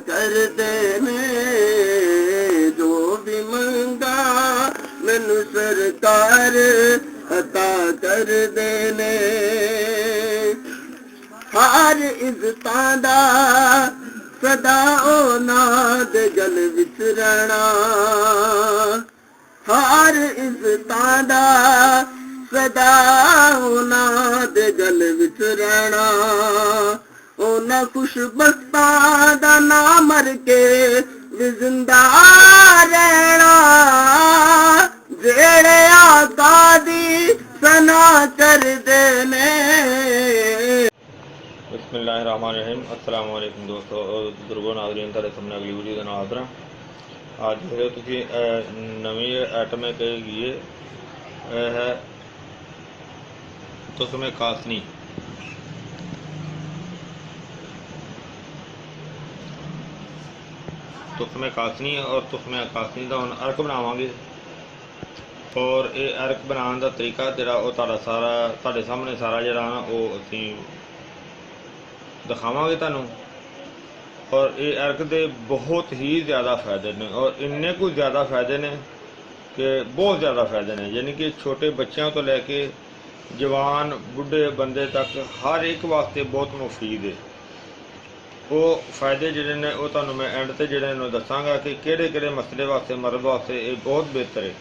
ਕਰਦੇ ਨੇ ਜੋ ਵੀ ਮੰਗਾ ਮੈਨੂੰ ਸਰਕਾਰ ਅਤਾ ਕਰਦੇ ਨੇ। ਹਰ ਇੱਜ਼ਤਾਂ ਦਾ ਸਦਾ ਉਹਨਾਂ ਦੇ ਗਲ ਵਿੱਚ ਰਹਿਣਾ, ਹਰ ਇੱਜ਼ਤਾਂ ਦਾ ਸਦਾ ਉਹਨਾਂ ਦੇ ਗਲ ਵਿੱਚ ਰਹਿਣਾ। ਉਹਨਾਂ ਖੁਸ਼ਬਖਤਾਂ ਦਾ ਨਾ ਮਰ ਕੇ ਵੀ ਜ਼ਿੰਦਾ ਰਹਿਣਾ, ਜਿਹੜੇ ਆਕਾ ਦੀ ਸਨਾ ਕਰਦੇ ਨੇ। बिस्मिल्लाहिर्रहमानिर्रहीम। अस्सलाम वालेकुम दोस्तों बुजुर्गों नाज़रीन, ਤੁਹਾਡੇ ਸਾਹਮਣੇ ਅਗਲੀ ਵੀਡੀਓ ਦੇ ਨਾਲ ਹਾਜ਼ਰ ਹਾਂ। ਅੱਜ ਜਿਹੜੇ ਤੁਸੀਂ ਨਵੀਂ ਆਈਟਮ ਹੈ ਕਹੇਗੀ ਇਹ ਹੈ ਤੁਸਮੇ ਕਾਸਨੀ। ਤੁਸਮੇ ਕਾਸਨੀ ਔਰ ਤੁਸਮੇ ਕਾਸਨੀ ਦਾ ਹੁਣ ਅਰਕ ਬਣਾਵਾਂਗੇ। ਔਰ ਇਹ ਅਰਕ ਬਣਾਉਣ ਦਾ ਤਰੀਕਾ ਜਿਹੜਾ ਉਹ ਤੁਹਾਡੇ ਸਾਹਮਣੇ ਸਾਰਾ ਜਿਹੜਾ ਨਾ ਉਹ ਅਸੀਂ ਦਿਖਾਵਾਂਗੇ ਤੁਹਾਨੂੰ। ਔਰ ਇਹ ਅਰਕ ਦੇ ਬਹੁਤ ਹੀ ਜ਼ਿਆਦਾ ਫਾਇਦੇ ਨੇ, ਔਰ ਇੰਨੇ ਕੁ ਜ਼ਿਆਦਾ ਫਾਇਦੇ ਨੇ ਕਿ ਬਹੁਤ ਜ਼ਿਆਦਾ ਫਾਇਦੇ ਨੇ, ਯਾਨੀ ਕਿ ਛੋਟੇ ਬੱਚਿਆਂ ਤੋਂ ਲੈ ਕੇ ਜਵਾਨ ਬੁੱਢੇ ਬੰਦੇ ਤੱਕ ਹਰ ਇੱਕ ਵਾਸਤੇ ਬਹੁਤ ਮੁਫੀਦ ਹੈ। ਉਹ ਫਾਇਦੇ ਜਿਹੜੇ ਨੇ ਉਹ ਤੁਹਾਨੂੰ ਮੈਂ ਐਂਡ ਤੇ ਜਿਹੜੇ ਨੂੰ ਦੱਸਾਂਗਾ ਕਿ ਕਿਹੜੇ ਕਿਹੜੇ ਮਸਲੇ ਵਾਸਤੇ ਮਰਦ ਵਾਸਤੇ ਇਹ ਬਹੁਤ ਬਿਹਤਰ ਹੈ।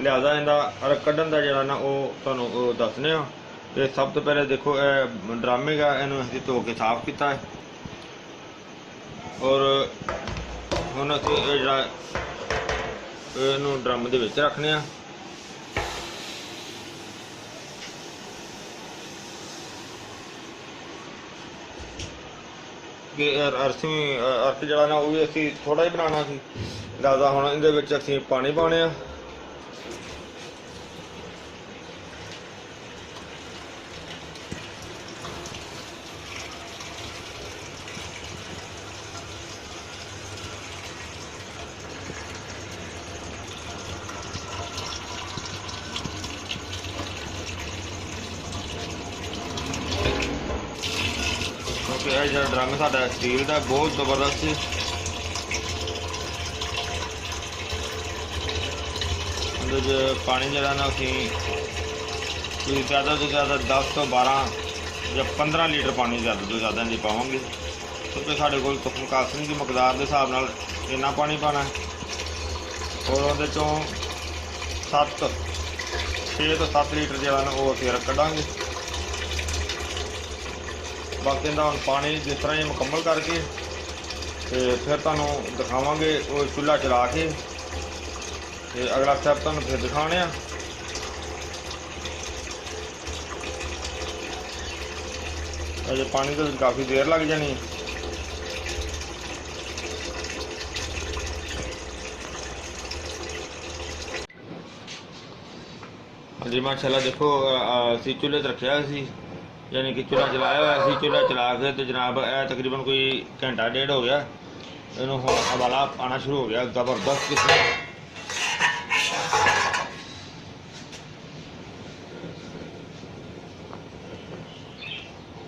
ਲਿਹਾਜ਼ਾ ਇਹਦਾ ਅਰਕ ਕੱਢਣ ਦਾ ਜਿਹੜਾ ਨਾ ਉਹ ਤੁਹਾਨੂੰ ਉਹ ਦੱਸਦੇ ਹਾਂ। ਤੇ ਸਭ ਤੋਂ ਪਹਿਲੇ ਦੇਖੋ ਇਹ ਡਰਾਮੇ ਗਾ, ਇਹਨੂੰ ਅਸੀਂ ਧੋ ਕੇ ਸਾਫ਼ ਕੀਤਾ ਹੈ। ਔਰ ਹੁਣ ਅਸੀਂ ਇਹ ਜਿਹੜਾ ਇਹਨੂੰ ਡਰਮ ਦੇ ਵਿੱਚ ਰੱਖਣੇ ਆ। ਕਿ ਅਰਕ ਜਿਹੜਾ ਨਾ ਉਹ ਵੀ ਅਸੀਂ ਥੋੜਾ ਹੀ ਬਣਾਉਣਾ ਸੀ, ਲਿਹਾਜ਼ਾ ਹੁਣ ਇਹਦੇ ਵਿੱਚ ਅਸੀਂ ਪਾਣੀ ਪਾਉਣੇ ਆ। ਇਹ ਜਿਹੜਾ ਡਰਮ ਸਾਡਾ ਸਟੀਲ ਦਾ ਬਹੁਤ ਜ਼ਬਰਦਸਤ ਸੀ। ਇਹਦੇ 'ਚ ਪਾਣੀ ਜਿਹੜਾ ਨਾ ਅਸੀਂ ਜ਼ਿਆਦਾ ਤੋਂ ਜ਼ਿਆਦਾ 10 ਤੋਂ 12 ਜਾਂ 15 ਲੀਟਰ ਪਾਣੀ ਜ਼ਿਆਦਾ ਤੋਂ ਜ਼ਿਆਦਾ ਨਹੀਂ ਪਾਵਾਂਗੇ, ਕਿਉਂਕਿ ਸਾਡੇ ਕੋਲ ਤੁਸਮ ਕਾਸਨੀ ਦੀ ਮਕਦਾਰ ਦੇ ਹਿਸਾਬ ਨਾਲ ਇੰਨਾ ਪਾਣੀ ਪਾਉਣਾ ਹੈ। ਔਰ ਉਹਦੇ 'ਚੋਂ 6 ਤੋਂ 7 ਲੀਟਰ ਜਿਹੜਾ ਨਾ ਉਹ ਅਸੀਂ ਕੱਢਾਂਗੇ। ਬਾਕੀ ਇਹਦਾ ਹੁਣ ਪਾਣੀ ਜਿਸ ਤਰ੍ਹਾਂ ਹੀ ਮੁਕੰਮਲ ਕਰਕੇ ਤੇ ਫਿਰ ਤੁਹਾਨੂੰ ਦਿਖਾਵਾਂਗੇ ਉਹ ਚੁੱਲ੍ਹਾ ਚਲਾ ਕੇ, ਤੇ ਅਗਲਾ ਸਟੈਪ ਤੁਹਾਨੂੰ ਫਿਰ ਦਿਖਾਉਣੇ ਆ। ਅਜੇ ਪਾਣੀ ਦੇ ਵਿੱਚ ਕਾਫੀ ਦੇਰ ਲੱਗ ਜਾਣੀ। ਹਾਂਜੀ ਮਾਸ਼ਾਅੱਲਾ ਦੇਖੋ ਅਸੀਂ ਚੁੱਲ੍ਹੇ 'ਤੇ ਰੱਖਿਆ ਸੀ, यानी कि चूल्हा चलाया हुआ सी। चूल्हा चला के तो जनाब तकरीबन कोई घंटा डेढ़ हो गया, इनू हुण उबाला आना शुरू हो गया ज़बरदस्त किस्म।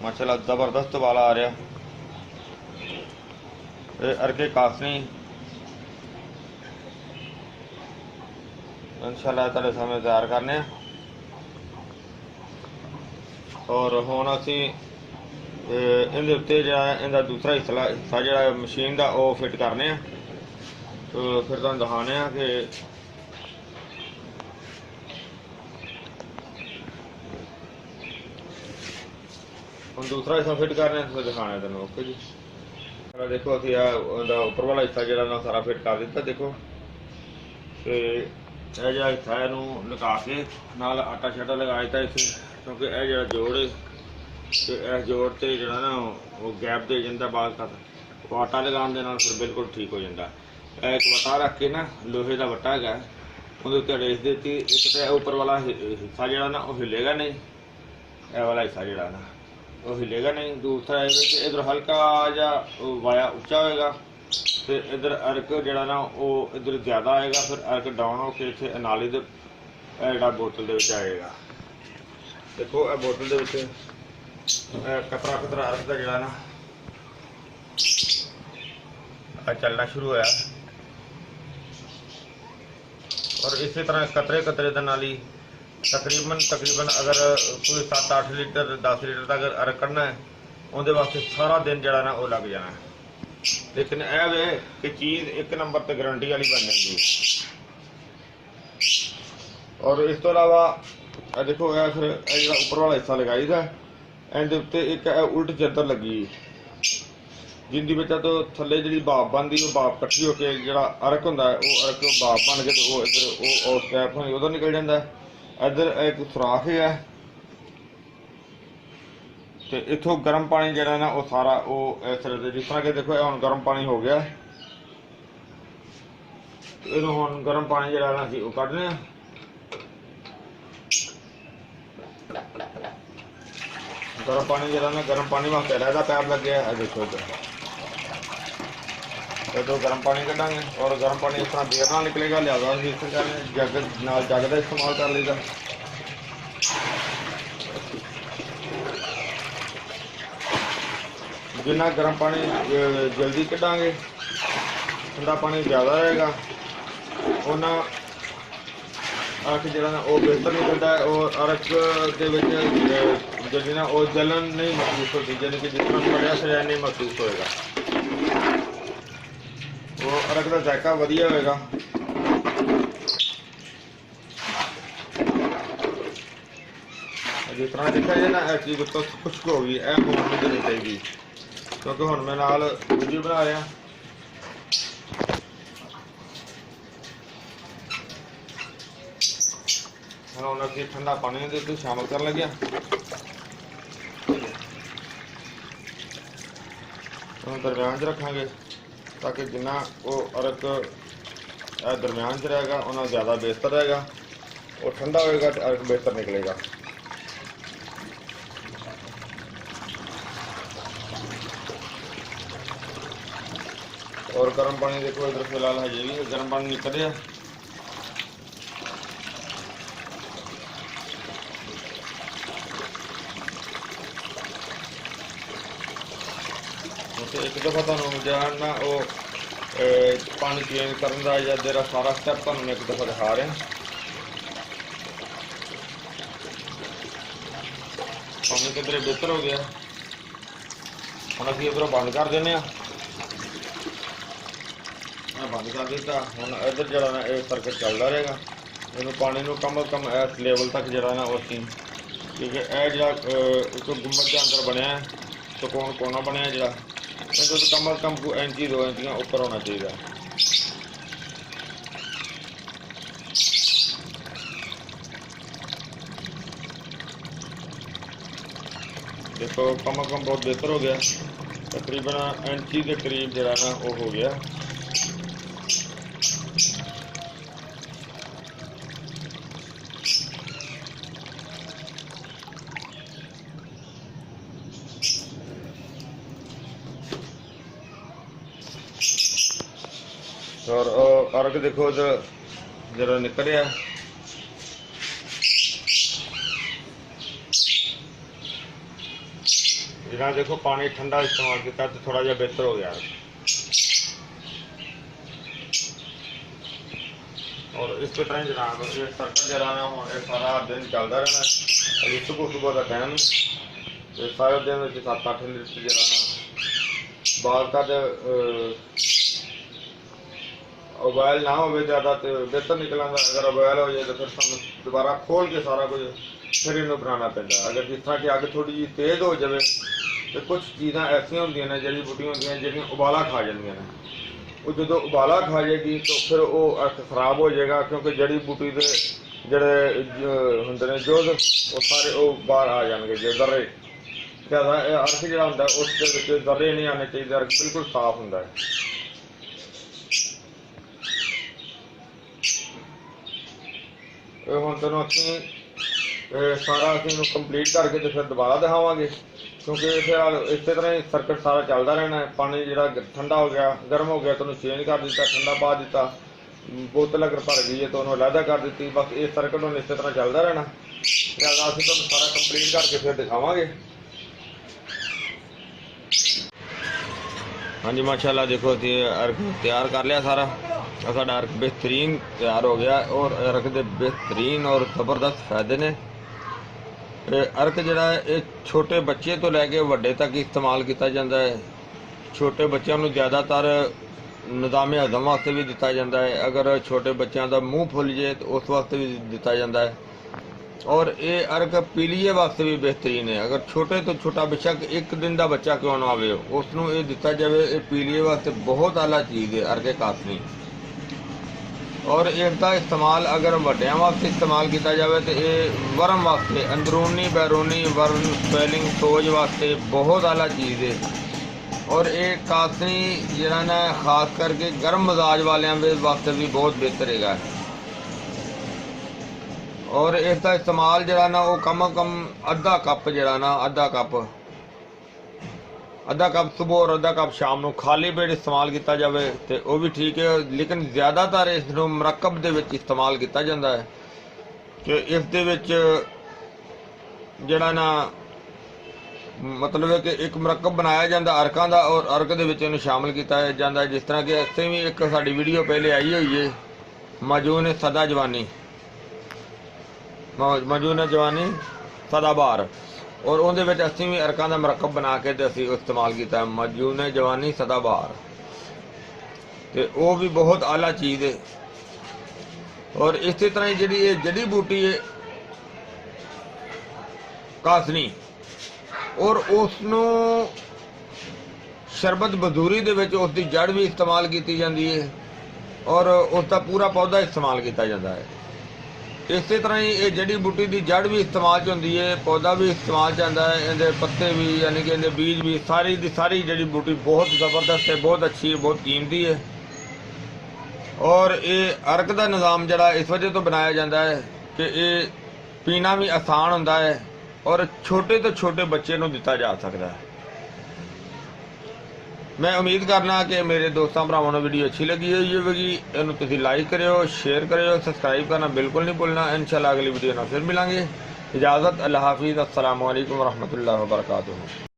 माशाल्लाह ज़बरदस्त उबाला आ रहा। अरके कासनी इंशाल्लाह तुहाडे सामने तैयार करने। और हुण असी इहदे उत्ते इहदा दूसरा हिस्सा जिहड़ा मशीन का वो फिट करने आ। तो फिर तुहानूं दिखाने आ कि हुण दूसरा हिस्सा फिट करने फिर दिखाने तुहानूं। ओके जी, देखो असीं उपर वाला हिस्सा जिहड़ा ना सारा फिट कर दिता। देखो ते यह जिहड़ा हिस्सा इहनूं लगा के नाल आटा शाटा लगा दिता इत्थे, क्योंकि यह जो जोड़ है तो इस जोड़ से जो ना वो गैप दे जाता बाद तक, वो आटा लगाने के नाल फिर बिल्कुल ठीक हो जाता। एक वटा रख के ना लोहे का वटा है उन्हें रेस देती, एक तो उपर वाला हिस्सा जो ना वो हिलेगा नहीं, यह वाला हिस्सा जो ना वो हिलेगा नहीं। दूसरा इधर हल्का जा वाया उच्चा होएगा, तो इधर अर्क जड़ा ना वो इधर ज़्यादा आएगा, फिर अर्क डाउन होकर इतने नाली के जोड़ा बोतल के आएगा। देखो यह बोतल के कतरा कतरा अर्क का जड़ा ना चलना शुरू होया और इसी तरह कतरे कतरे के नाल ही तकरीबन अगर कोई 7-8 लीटर 10 लीटर तक अगर कढ़ना है उहदे वास्ते सारा दिन जिहड़ा ना वो लग जाना है। लेकिन यह वे कि चीज़ एक नंबर ते गारंटी वाली बन जाती है। और इस तो अलावा देखो यह फिर जो उपर वाला हिस्सा लगाई था इहदे उत्ते एक उल्ट चादर लगी जिंदी विच तो थल्ले जी भाप बनती वो भाप कट्ठी होकर जो अरक होंदा है वो अरक भाप बन के तो इधर उस टैप उधर निकल जाता है। इधर एक सुराख है तो इथों गर्म पानी जो ना वो सारा वो इस तरह जिस तरह के देखो हम गर्म पानी हो गया इनू हम गर्म पानी जो ना असीं वो कढ़ने गर्म पानी जो ना गर्म पानी वास्ते अलहदा पैप लग गया है। देखो तो गर्म पानी कढ़ांगे और गर्म पानी इस तरह देर ना निकलेगा लिहाजा इस तरह जग नाल जग का इस्तेमाल कर लीदा। जिन्ना गर्म पानी जल्दी कढ़ांगे ठंडा पानी ज़्यादा रहेगा उन्ना अरक जो वो बेहतर निकलता है और अरक के जी ना वो जलन नहीं महसूस होती यानी कि जिस तरह बढ़िया सजाया नहीं महसूस होएगा वो अरक का जायका वधिया होएगा। जिस तरह देखा जाए ना यह चीज़ तो खुश्क होगी यह होनी नहीं चाहिए क्योंकि हुण मैं नाल दूजी बना रहा हम अभी ठंडा पानी के शामिल कर लगे दरम्यान च रखांगे ताकि जिन्ना वो अरक दरम्यान च रहेगा उन्ना ज़्यादा बेहतर रहेगा। वो ठंडा होएगा तो अरक बेहतर निकलेगा। और गर्म पानी देखो इधर फिलहाल हजे भी गर्म पानी निकल रहा है। एक दफ़ा तुहानूं जाना वो पानी चेंज करने का या तेरा सारा स्टैप तुहानूं एक दफ़ा दिखा रहे हैं। पानी किधरे बेहतर हो गया हम असीं उधरों बंद कर देने बंद कर दिता। हम इधर जरा ना यह सर्किट चलता रहेगा इनू पानी को कम अज कम इस लेवल तक जरा ना उसी क्योंकि यह जो एक गुंबद के अंदर बनया सुकून कोना बनया जो तो कम अज कम 1 इंच 2 इंच ऊपर होना चाहिए। देखो कम अज कम बहुत बेहतर हो गया तकरीबन इंची के करीब जरा ना वो हो गया। और अरक देखो जरा निकल रहा जिन्ना देखो पानी ठंडा इस्तेमाल किया तो थोड़ा जहा बेहतर हो गया। और इस तरह जनाब ये सर्कल जरा ना सारा दिन चलता रहना अभी सुबह का टाइम सारे दिन 7-8 लीटर जरा ना बाद का उबाइल ना हो ज़्यादा तो बेहतर निकल आता। अगर उबाइल हो जाए तो फिर सानू दोबारा खोल के सारा कुछ फिर इन्हें बनाना पैंदा। अगर जिस तरह की अग थोड़ी जी तेज़ हो जाए तो कुछ चीज़ा ऐसिया होंगे ने जड़ी बूटियां होंगे जिन्हें उबाला खा जाएंगे ने वो जो उबाला खा जाएगी तो फिर वो अर्क खराब हो जाएगा क्योंकि जड़ी बूटी के जड़े होंगे ने जो वो सारे वो बाहर आ जाएंगे जो दर्रे ज़्यादा अर्क जो होंगे उसके दर्रे नहीं आने चाहिए। अर्क बिल्कुल साफ होंगे। हम तेन असी सारा असीं कंप्लीट करके तो फिर दोबारा दिखावांगे क्योंकि फिर इस तरह ही सर्किट सारा चलता रहना है। पानी जो ठंडा हो गया गर्म हो गया तो उन्होंने चेंज कर दिता ठंडा पा दिता बोतल अगर भर गई है तो उन्होंने अलहदा कर दी बस इस सर्किट उन्हें इस तरह चलता रहना। लिहाजा असीं तुहानूं सारा कंप्लीट करके फिर दिखावांगे। हाँ जी माशाल्लाह देखो असीं अर्क तैयार कर लिया सारा। साडा अर्क बेहतरीन तैयार हो गया और अर्क दे बेहतरीन और ज़बरदस्त फायदे ने। अर्क जिहड़ा है ये छोटे बच्चे तो लैके वड्डे तक इस्तेमाल किया जाता है। छोटे बच्चों को ज़्यादातर निज़ामे हज़म वास्ते भी दिता जाता है। अगर छोटे बच्चों का मूँह फुल जाए तो उस वास्ते भी दिता जाता है। और ये अर्क पीलीए वास्ते भी बेहतरीन है। अगर छोटे तो छोटा बेशक एक दिन का बच्चा क्यों ना आवे उसनों ये दिता जाए, ये पीलीए वास्ते बहुत आला चीज़ है अर्क कासनी। और इसका इस्तेमाल अगर वड्डियां वास्ते इस्तेमाल किया जाए तो ये वर्म वास्ते, अंदरूनी बैरूनी वर्म स्वेलिंग सोज वास्ते बहुत आला चीज़ है। और ये कासनी जिहड़ा ना खास करके गर्म मजाज वालियां वास्ते भी बहुत बेहतर है। और इसका इस्तेमाल जरा ना वो कम अज कम अद्धा कप जरा ना अद्धा कप सुबह और अद्धा कप शाम को खाली पेट इस्तेमाल किया जाए तो वह भी ठीक है। लेकिन ज़्यादातर इसनों मुरक्कब दे विच इस्तेमाल किया जाता है कि इस दे विच जरा ना मतलब है कि एक मुरक्कब बनाया जाता अर्कां दा और अर्क दे विच इहनूं शामिल किया जाता है। जिस तरह कि असीं भी एक साडी वीडियो पहले आई हुई है मजून सदा जवानी, मजून जवानी सदाबहार, और उहदे विच असीं भी अर्कां दा मुरक्कब बना के ते असीं इस्तेमाल किया मजून जवानी सदाबहार, ते वो भी बहुत आला चीज़ है। और इस तरह ही जिहड़ी ये जड़ी बूटी है कासनी और उसनूं शरबत बदूरी दे विच उसकी जड़ भी इस्तेमाल की जाती है और उसका पूरा पौधा इस्तेमाल किया जाता है। इस तरह ही ये जड़ी बूटी की जड़ भी इस्तेमाल होती है, पौधा भी इस्तेमाल आता है, इहदे पत्ते भी यानी कि इहदे बीज भी, सारी दी सारी जड़ी बूटी बहुत ज़बरदस्त है, बहुत अच्छी है, बहुत कीमती है। और ये अर्क का निज़ाम जड़ा इस वजह तो बनाया जाता है कि ये पीना भी आसान होता है और छोटे तो छोटे बच्चे को दिता जा सकता है। मैं उम्मीद करना कि मेरे दोस्तों भरावां नूं वीडियो अच्छी लगी होगी। इहनूं तुसीं लाइक करियो, शेयर करियो, सबसक्राइब करना बिल्कुल नहीं भूलना। इंशाल्लाह अगली वीडियो नाल फिर मिलांगे। इजाज़त, अल्लाह हाफिज़, अस्सलामु अलैकुम वरहमतुल्लाहि वबरकातुहू।